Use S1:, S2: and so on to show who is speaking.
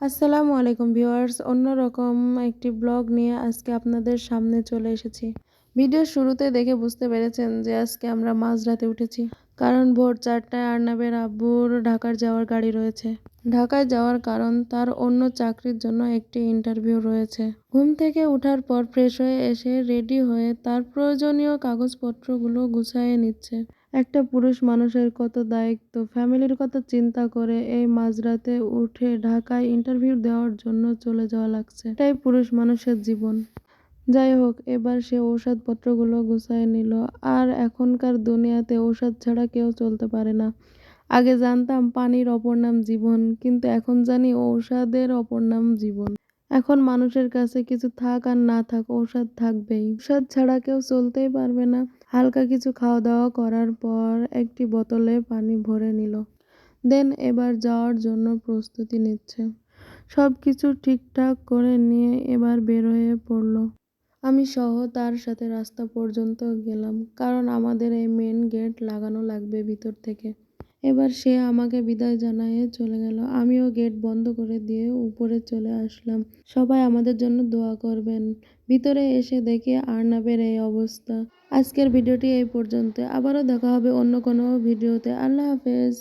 S1: আসসালামু আলাইকুম ভিউয়ার্স, অন্যরকম একটি ব্লগ নিয়ে আজকে আপনাদের সামনে চলে এসেছি। ভিডিওর শুরুতে দেখে বুঝতে পেরেছেন যে আজকে আমরা মাঝরাতে উঠেছি, কারণ ভোর 4টায় আর্নাবের আব্বুর ঢাকার যাওয়ার গাড়ি রয়েছে। ঢাকায় যাওয়ার কারণ তার অন্য চাকরির জন্য একটি ইন্টারভিউ রয়েছে। ঘুম থেকে ওঠার পর ফ্রেশ হয়ে এসে রেডি হয়ে তার প্রয়োজনীয় কাগজপত্রগুলো গুছায়ে নিচ্ছে। একটা পুরুষ মানুষের কত দায়িত্ব, ফ্যামিলির কথা চিন্তা করে এই মাঝরাতে উঠে ঢাকায় ইন্টারভিউ দেওয়ার জন্য চলে যাওয়া লাগছে। এটাই পুরুষ মানুষের জীবন। যাই হোক, এবার সে ঔষধপত্রগুলো গুছায় নিল। আর এখনকার দুনিয়াতে ঔষধ ছাড়া কেউ চলতে পারে না। আগে জানতাম পানির অপর নাম জীবন, কিন্তু এখন জানি ঔষধের অপর নাম জীবন। এখন মানুষের কাছে কিছু থাক আর না থাক, ঔষধ থাকবেই। ঔষধ ছাড়া কেউ চলতেই পারবে না। হালকা কিছু খাওয়া দাওয়া করার পর একটি বোতলে পানি ভরে নিল। দেন এবার যাওয়ার জন্য প্রস্তুতি নিচ্ছে। সবকিছু ঠিকঠাক করে নিয়ে এবার বের হয়ে পড়ল। আমি সহ তার সাথে রাস্তা পর্যন্ত গেলাম, কারণ আমাদের এই মেন গেট লাগানো লাগবে ভিতর থেকে। এবার সে আমাকে বিদায় জানিয়ে চলে গেল। আমিও গেট বন্ধ করে দিয়ে উপরে চলে আসলাম। সবাই আমাদের জন্য দোয়া করবেন। ভিতরে এসে দেখি আর্নাবের এই অবস্থা। আজকের ভিডিওটি এই পর্যন্ত। আবারও দেখা হবে অন্য কোনো ভিডিওতে। আল্লাহ হাফেজ।